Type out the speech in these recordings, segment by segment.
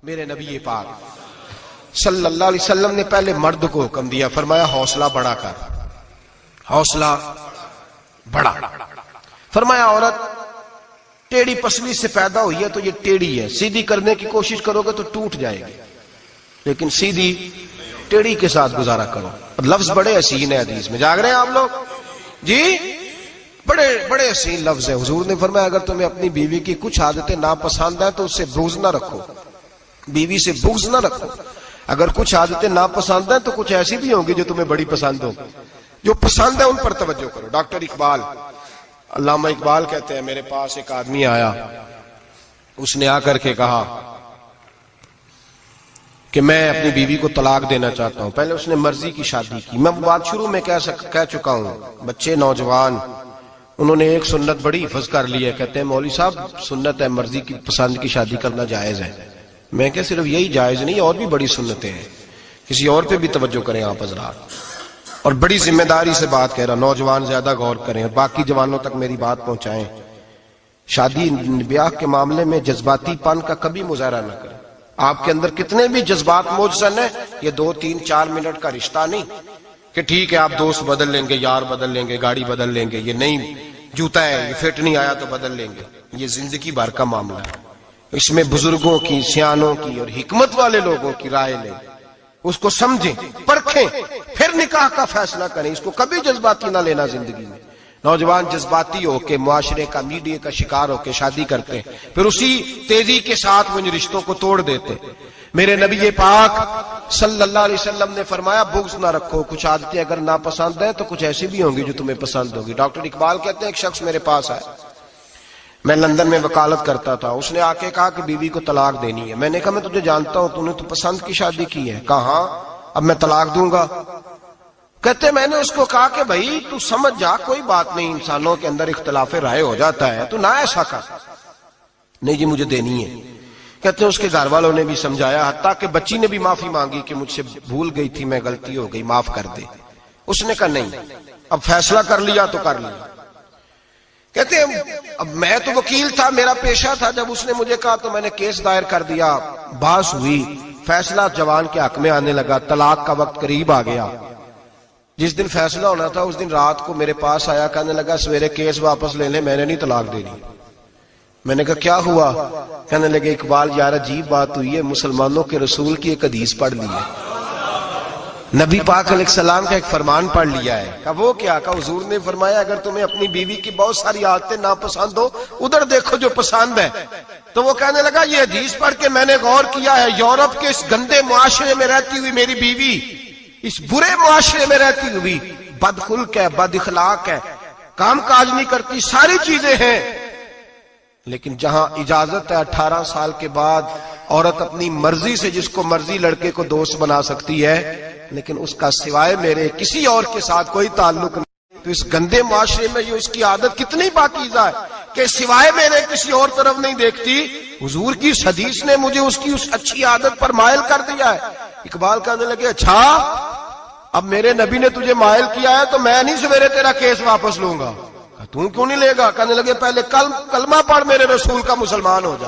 میرے نبی پاک صلی اللہ علیہ وسلم نے پہلے مرد کو حکم دیا، فرمایا حوصلہ بڑا کر، حوصلہ بڑا۔ فرمایا عورت ٹیڑھی پسلی سے پیدا ہوئی ہے تو یہ ٹیڑھی ہے، سیدھی کرنے کی کوشش کرو گے تو ٹوٹ جائے گی، لیکن سیدھی ٹیڑھی کے ساتھ گزارا کرو۔ لفظ بڑے حسین ہیں حدیث میں، جاگ رہے ہیں آپ لوگ جی؟ بڑے بڑے حسین لفظ ہیں۔ حضور نے فرمایا اگر تمہیں اپنی بیوی کی کچھ عادتیں ناپسند ہیں تو اس سے بغض نہ رکھو، بیوی سے بغض نہ رکھو۔ اگر کچھ عادتیں ناپسند ہیں تو کچھ ایسی بھی ہوں گی جو تمہیں بڑی پسند ہوں، جو پسند ہے ان پر توجہ کرو۔ ڈاکٹر اقبال، علامہ اقبال کہتے ہیں میرے پاس ایک آدمی آیا، اس نے آ کر کے کہا کہ میں اپنی بیوی کو طلاق دینا چاہتا ہوں۔ پہلے اس نے مرضی کی شادی کی، میں بات شروع میں کہہ چکا ہوں، بچے نوجوان انہوں نے ایک سنت بڑی حفظ کر لی ہے، کہتے ہیں مولوی صاحب سنت ہے مرضی کی پسند کی شادی کرنا جائز ہے۔ میں کہ صرف یہی جائز نہیں، اور بھی بڑی سنتیں ہیں، کسی اور پہ بھی توجہ کریں آپ حضرات، اور بڑی ذمہ داری سے بات کہہ رہا، نوجوان زیادہ غور کریں اور باقی جوانوں تک میری بات پہنچائیں۔ شادی بیاہ کے معاملے میں جذباتی پن کا کبھی مظاہرہ نہ کریں۔ آپ کے اندر کتنے بھی جذبات موجزن ہیں، یہ 2 3 4 منٹ کا رشتہ نہیں کہ ٹھیک ہے آپ دوست بدل لیں گے، یار بدل لیں گے، گاڑی بدل لیں گے، یہ نہیں جوتا ہے یہ فٹ نہیں آیا تو بدل لیں گے، یہ زندگی بھر کا معاملہ ہے۔ اس میں بزرگوں کی، سیانوں کی اور حکمت والے لوگوں کی رائے لیں، اس کو سمجھیں، پرکھیں، پھر نکاح کا فیصلہ کریں۔ اس کو کبھی جذباتی نہ لینا زندگی میں۔ نوجوان جذباتی ہو کے معاشرے کا، میڈیا کا شکار ہو کے شادی کرتے ہیں، پھر اسی تیزی کے ساتھ وہ ان رشتوں کو توڑ دیتے۔ میرے نبی پاک صلی اللہ علیہ وسلم نے فرمایا بغض نہ رکھو، کچھ عادتیں اگر ناپسند ہیں تو کچھ ایسی بھی ہوں گی جو تمہیں پسند ہوگی۔ ڈاکٹر اقبال کہتے ہیں ایک شخص میرے پاس آیا، میں لندن میں وکالت کرتا تھا، اس نے آ کے کہا کہ بیوی کو طلاق دینی ہے۔ میں نے کہا میں تجھے جانتا ہوں، تو نے تو پسند کی شادی کی ہے۔ کہا ہاں، اب میں طلاق دوں گا؟ کہتے میں نے اس کو کہا کہ بھائی تو سمجھ جا، کوئی بات نہیں، انسانوں کے اندر اختلاف رائے ہو جاتا ہے، تو نہ ایسا کر۔ نہیں جی مجھے دینی ہے۔ کہتے ہیں اس کے گھر والوں نے بھی سمجھایا، حتیٰ کہ بچی نے بھی معافی مانگی کہ مجھ سے بھول گئی تھی، میں غلطی ہو گئی، معاف کر دے۔ اس نے کہا نہیں، اب فیصلہ کر لیا تو کر لیا۔ کہتے ہیں اب میں تو وکیل تھا، میرا پیشہ تھا، جب اس نے مجھے کہا تو میں نے کیس دائر کر دیا، بحث ہوئی، فیصلہ جوان کے حق میں آنے لگا، طلاق کا وقت قریب آ گیا۔ جس دن فیصلہ ہونا تھا اس دن رات کو میرے پاس آیا، کہنے لگا سویرے کیس واپس لے لیں، میں نے نہیں طلاق دینی۔ میں نے کہا کیا ہوا؟ کہنے لگے اقبال یار عجیب بات ہوئی ہے، مسلمانوں کے رسول کی ایک حدیث پڑھ لی ہے، نبی پاک علیہ السلام کا ایک فرمان پڑھ لیا ہے۔ کہا وہ کیا؟ کہا حضور نے فرمایا اگر تمہیں اپنی بیوی کی بہت ساری عادتیں ناپسند ہو، ادھر دیکھو جو پسند ہے۔ تو وہ کہنے لگا یہ حدیث پڑھ کے میں نے غور کیا ہے، یورپ کے اس گندے معاشرے میں رہتی ہوئی میری بیوی، اس برے معاشرے میں رہتی ہوئی بد خلق ہے، بد اخلاق ہے، کام کاج نہیں کرتی، ساری چیزیں ہیں، لیکن جہاں اجازت ہے 18 سال کے بعد عورت اپنی مرضی سے جس کو مرضی لڑکے کو دوست بنا سکتی ہے، لیکن اس کا سوائے میرے کسی اور کے ساتھ کوئی تعلق نہیں۔ تو اس گندے معاشرے میں یہ اس کی عادت کتنی پاکیزہ ہے کہ سوائے میرے کسی اور طرف نہیں دیکھتی۔ حضور کی اس حدیث نے مجھے اس کی اس اچھی عادت پر مائل کر دیا ہے۔ اقبال کہنے لگے اچھا اب میرے نبی نے تجھے مائل کیا ہے تو میں نہیں سویرے تیرا کیس واپس لوں گا۔ تم کیوں نہیں لے گا؟ کہنے لگے پہلے کلمہ پڑھ میرے رسول کا، مسلمان ہو جا،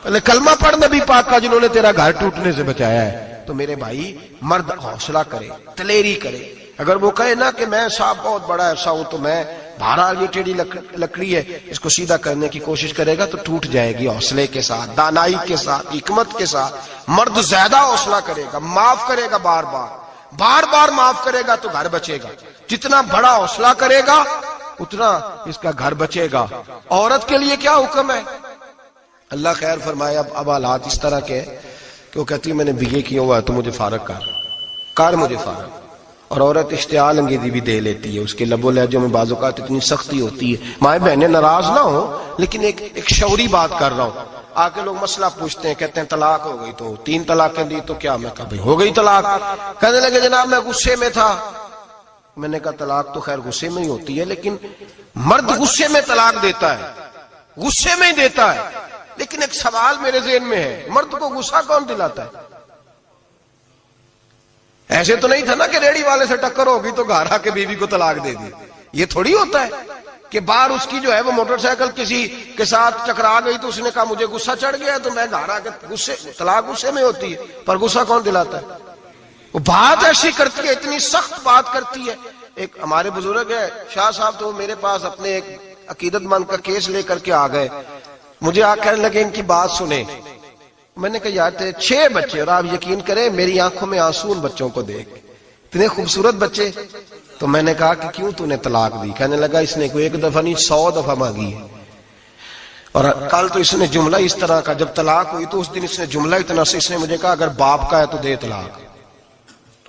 پہلے کلمہ پڑھ نبی پاک کا جنہوں نے تیرا گھر ٹوٹنے سے بچایا ہے۔ تو میرے بھائی مرد حوصلہ کرے، دلیری کرے۔ اگر وہ کہے نا کہ میں صاحب بہت بڑا ایسا ہوں تو میں بہرحال یہ ٹیڑھی لکڑی ہے اس کو سیدھا کرنے کی کوشش کرے گا تو ٹوٹ جائے گی۔ حوصلے کے ساتھ، دانائی کے ساتھ، حکمت کے ساتھ مرد زیادہ حوصلہ کرے گا، معاف کرے گا، بار بار معاف کرے گا تو گھر بچے گا۔ جتنا بڑا حوصلہ کرے گا اتنا اس کا گھر بچے گا۔ عورت کے لیے کیا حکم ہے؟ اللہ خیر فرمائے۔ اب حالات اس طرح کے کہ وہ کہتی ہے میں نے BA کیا ہوا ہے تو مجھے فارغ کر مجھے فارغ۔ اور عورت اشتعال انگیزی بھی دے لیتی ہے، اس کے لب و لہجوں میں بعض اوقات اتنی سختی ہوتی ہے۔ مائیں بہنیں ناراض نہ ہو، لیکن ایک شعوری بات کر رہا ہوں۔ آ کے لوگ مسئلہ پوچھتے ہیں، کہتے ہیں طلاق ہو گئی تو 3 طلاقیں دی تو کیا؟ میں کہا ہو گئی طلاق۔ کہنے لگے جناب میں غصے میں تھا۔ میں نے کہا طلاق تو خیر غصے میں ہی ہوتی ہے، لیکن مرد غصے میں طلاق دیتا ہے، غصے میں ہی دیتا ہے، لیکن ایک سوال میرے ذہن میں ہے، مرد کو غصہ کون دلاتا ہے؟ ایسے تو نہیں تھا نا کہ ریڑھی والے سے ٹکر ہوگی تو گھر آ کے بیوی کو طلاق دے دی، یہ تھوڑی ہوتا ہے کہ باہر اس کی جو ہے وہ موٹر سائیکل کسی کے ساتھ ٹکرا گئی تو اس نے کہا مجھے غصہ چڑھ گیا تو میں گھر آ کے طلاق غصے میں ہوتی ہے، پر غصہ کون دلاتا ہے؟ وہ بات ایسی کرتی ہے، اتنی سخت بات کرتی ہے. ایک ہمارے بزرگ ہے شاہ صاحب، تو میرے پاس اپنے ایک عقیدت مند کا کیس لے کر کے آ گئے. مجھے آ کہنے لگے ان کی بات سنیں. میں نے کہا یار تھے 6 بچے، اور آپ یقین کریں میری آنکھوں میں آنسو ان بچوں کو دیکھ، اتنے خوبصورت بچے. تو میں نے کہا کہ کیوں تو نے طلاق دی؟ کہنے لگا اس نے کوئی 1 دفعہ نہیں 100 دفعہ مانگی ہے. اور کل تو اس نے جملہ اس طرح کا، جب طلاق ہوئی تو اس دن اس نے جملہ اتنا سے اس نے مجھے کہا اگر باپ کا ہے تو دے طلاق.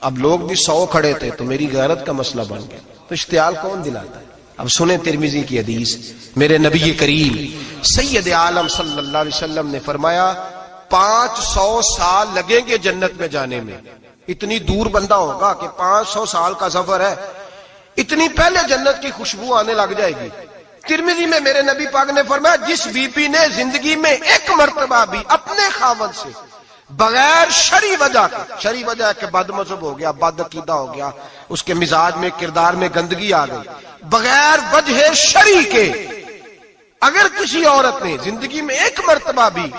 اب لوگ بھی 100 کھڑے تھے تو میری غیرت کا مسئلہ بن گیا. تو اشتعال کون دلاتا ہے؟ اب سنیں ترمذی کی حدیث. میرے نبی کریم سید عالم صلی اللہ علیہ وسلم نے فرمایا 500 سال لگیں گے جنت میں جانے میں. اتنی دور بندہ ہوگا کہ 500 سال کا سفر ہے، اتنی پہلے جنت کی خوشبو آنے لگ جائے گی. ترمذی میں میرے نبی پاک نے فرمایا جس بی بی نے زندگی میں 1 مرتبہ بھی اپنے خاوند سے بغیر شرعی وجہ کے، شرعی وجہ ہے کہ بد مذہب ہو گیا، بد عقیدہ ہو گیا، اس کے مزاج میں کردار میں گندگی آ گئی، بغیر وجہ شرعی کے اگر کسی عورت نے زندگی میں 1 مرتبہ بھی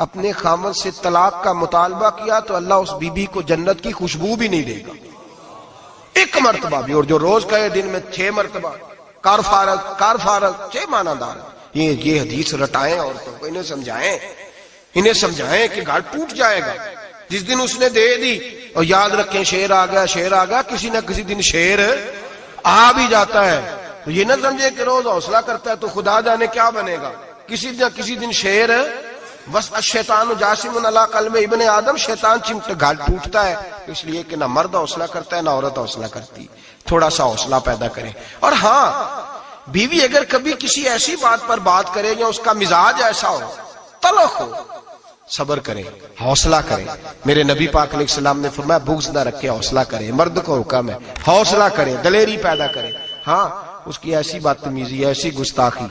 اپنے خاوند سے طلاق کا مطالبہ کیا تو اللہ اس بی بی کو جنت کی خوشبو بھی نہیں دے گا. 1 مرتبہ بھی. اور جو روز کہے دن میں 6 مرتبہ کار فارغ 6 معنی دار. یہ حدیث رٹائیں عورتوں کو، انہیں سمجھائیں کہ گھر ٹوٹ جائے گا جس دن اس نے دے دی. اور یاد رکھیں شیر آ گیا، کسی نہ کسی دن شیر آ بھی جاتا ہے. تو یہ نہ سمجھے کہ روز حوصلہ کرتا ہے تو خدا جانے کیا بنے گا. کسی نہ کسی دن شیر بس الشیطان جاسم علی قلب ابن آدم، شیطان چمٹ گھر ٹوٹتا ہے. اس لیے کہ نہ مرد حوصلہ کرتا ہے نہ عورت حوصلہ کرتی. تھوڑا سا حوصلہ پیدا کریں. اور ہاں بیوی اگر کبھی کسی ایسی بات پر بات کرے یا اس کا مزاج ایسا ہو، تلخ ہو، صبر کریں، حوصلہ کریں. میرے نبی پاک علیہ السلام نے فرمایا بغض نہ رکھے، حوصلہ کریں. مرد کو حکم ہے حوصلہ کریں، دلیری پیدا کریں. ہاں اس کی ایسی بدتمیزی، ایسی گستاخی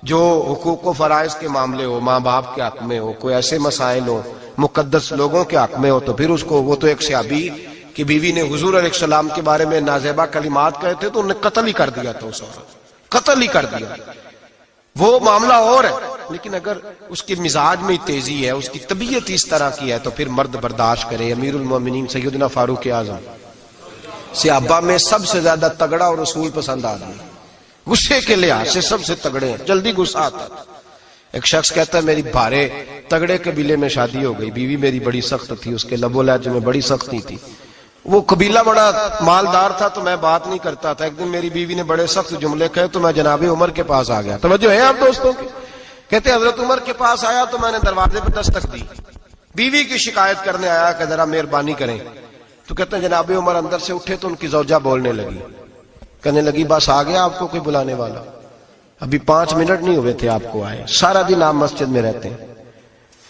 جو حقوق و فرائض کے معاملے ہو، ماں باپ کے حق میں ہو، کوئی ایسے مسائل ہو مقدس لوگوں کے حق میں ہو، تو پھر اس کو، وہ تو ایک صحابی کی بیوی نے حضور علیہ السلام کے بارے میں نازیبا کلمات کہے تھے تو انہیں قتل ہی کر دیا تھا. اس عورت قتل ہی کر دیا. وہ معاملہ اور ہے، لیکن اگر اس کے مزاج میں تیزی ہے، اس کی طبیعت اس طرح کی ہے تو پھر مرد برداشت کرے. امیر المومنین سیدنا فاروق اعظم صحابہ میں سب سے زیادہ تگڑا اور رسول پسند آدمی، غصے کے لحاظ سے سب سے تگڑے ہیں، جلدی غصہ آتا تھا. ایک شخص کہتا ہے میری بھارے تگڑے قبیلے میں شادی ہو گئی، بیوی میری بڑی سخت تھی، اس کے لب و لہجے میں بڑی سختی تھی. وہ قبیلہ بڑا مالدار تھا تو میں بات نہیں کرتا تھا. ایک دن میری بیوی نے بڑے سخت جملے کہے تو میں جناب عمر کے پاس آ گیا. توجہ ہے آپ دوستوں کی؟ کہتے ہیں حضرت عمر کے پاس آیا تو میں نے دروازے پہ دستک دی، بیوی کی شکایت کرنے آیا کہ ذرا مہربانی کریں. تو کہتے ہیں جناب عمر اندر سے اٹھے تو ان کی زوجہ بولنے لگی، کہنے لگی بس آ گیا آپ کو کوئی بلانے والا؟ ابھی 5 منٹ نہیں ہوئے تھے آپ کو آئے. سارا دن آپ مسجد میں رہتے ہیں،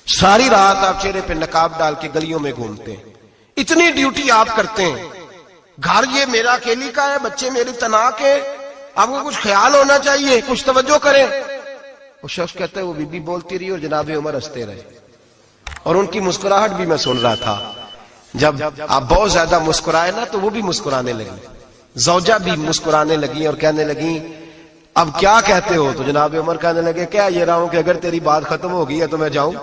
ساری رات آپ چہرے پہ نقاب ڈال کے گلیوں میں گھومتے ہیں، اتنی ڈیوٹی آپ کرتے ہیں. گھر یہ میرا اکیلی کا ہے، بچے میری تنہا کے، آپ کو کچھ خیال ہونا چاہیے، کچھ توجہ کریں. وہ شخص کہتا ہے وہ بی بی بولتی رہی اور جناب عمر ہنستے رہے، اور ان کی مسکراہٹ بھی میں سن رہا تھا. جب آپ بہت زیادہ مسکرائے نا تو وہ بھی مسکرانے لگی، زوجہ بھی مسکرانے لگی اور کہنے لگی اب کیا کہتے ہو؟ تو جناب عمر کہنے لگے کیا یہ رہا ہوں کہ اگر تیری بات ختم ہو گئی ہے تو میں جاؤں،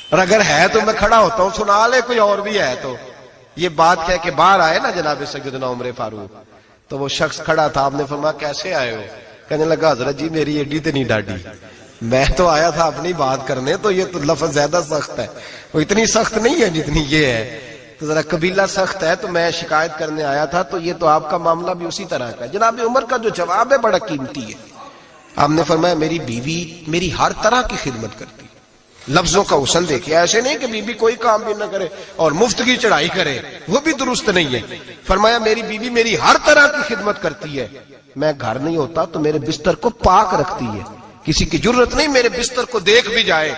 اور اگر ہے تو میں کھڑا ہوتا ہوں، سنا لے کوئی اور بھی ہے تو. یہ بات کہہ کے باہر آئے نا جناب سیدنا عمر فاروق، تو وہ شخص کھڑا تھا. آپ نے فرمایا کیسے آئے ہو؟ کہنے لگا حضرت جی میری ایڈی تو نہیں ڈاڈی، میں تو آیا تھا اپنی بات کرنے، تو یہ تو لفظ زیادہ سخت ہے، وہ اتنی سخت نہیں ہے جتنی یہ ہے، تو ذرا قبیلہ سخت ہے تو میں شکایت کرنے آیا تھا. تو یہ تو آپ کا معاملہ بھی اسی طرح کا ہے. جناب عمر کا جو جواب ہے بڑا قیمتی ہے. آپ نے فرمایا میری بیوی میری ہر طرح کی خدمت کرتی. لفظوں کا حسن دیکھیں، ایسے نہیں کہ بیوی کوئی کام بھی نہ کرے اور مفت کی چڑھائی کرے، وہ بھی درست نہیں ہے. فرمایا میری بیوی میری ہر طرح کی خدمت کرتی ہے، میں گھر نہیں ہوتا تو میرے بستر کو پاک رکھتی ہے، کسی کی ضرورت نہیں میرے بستر کو دیکھ بھی جائے.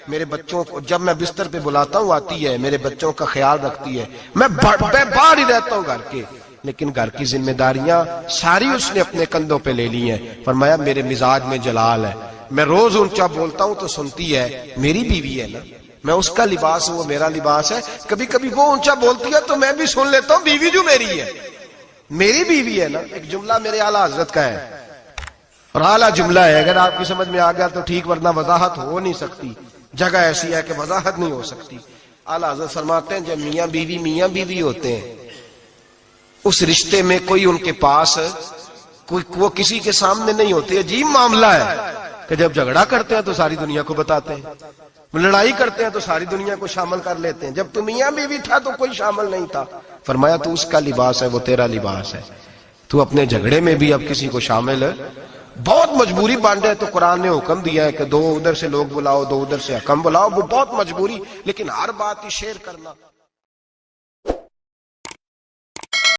میرے بچوں کو جب میں بستر پہ بلاتا ہوں آتی ہے، میرے بچوں کا خیال رکھتی ہے. میں باہر ہی رہتا ہوں گھر کے، لیکن گھر کی ذمہ داریاں ساری اس نے اپنے کندھوں پہ لے لی ہیں. فرمایا میرے مزاج میں جلال ہے، میں روز اونچا بولتا ہوں تو سنتی ہے. میری بیوی ہے نا، میں اس کا لباس ہوں، وہ میرا لباس ہے. کبھی کبھی وہ اونچا بولتی ہے تو میں بھی سن لیتا ہوں، بیوی جو میری ہے، میری بیوی ہے نا. ایک جملہ میرے اعلیٰ حضرت کا ہے، اور اعلیٰ جملہ ہے، اگر آپ کی سمجھ میں آ گیا تو ٹھیک، ورنہ وضاحت ہو نہیں سکتی، جگہ ایسی ہے کہ وضاحت نہیں ہو سکتی۔ اعلیٰ حضرت فرماتے ہیں جب میاں بیوی ہوتے ہیں، اس رشتے میں کوئی ان کے پاس وہ کسی کے سامنے نہیں ہوتے، عجیب معاملہ ہے کہ جب جھگڑا کرتے ہیں تو ساری دنیا کو بتاتے ہیں، لڑائی کرتے ہیں تو ساری دنیا کو شامل کر لیتے ہیں، جب تو میاں بیوی تھا تو کوئی شامل نہیں تھا۔ فرمایا تو اس کا لباس ہے، وہ تیرا لباس ہے، تو اپنے جھگڑے میں بھی اب کسی کو شامل ہے، بہت مجبوری بن جائے تو قرآن نے حکم دیا ہے کہ 2 ادھر سے لوگ بلاؤ، 2 ادھر سے حکم بلاؤ، وہ بہت مجبوری، لیکن ہر بات ہی شیئر کرنا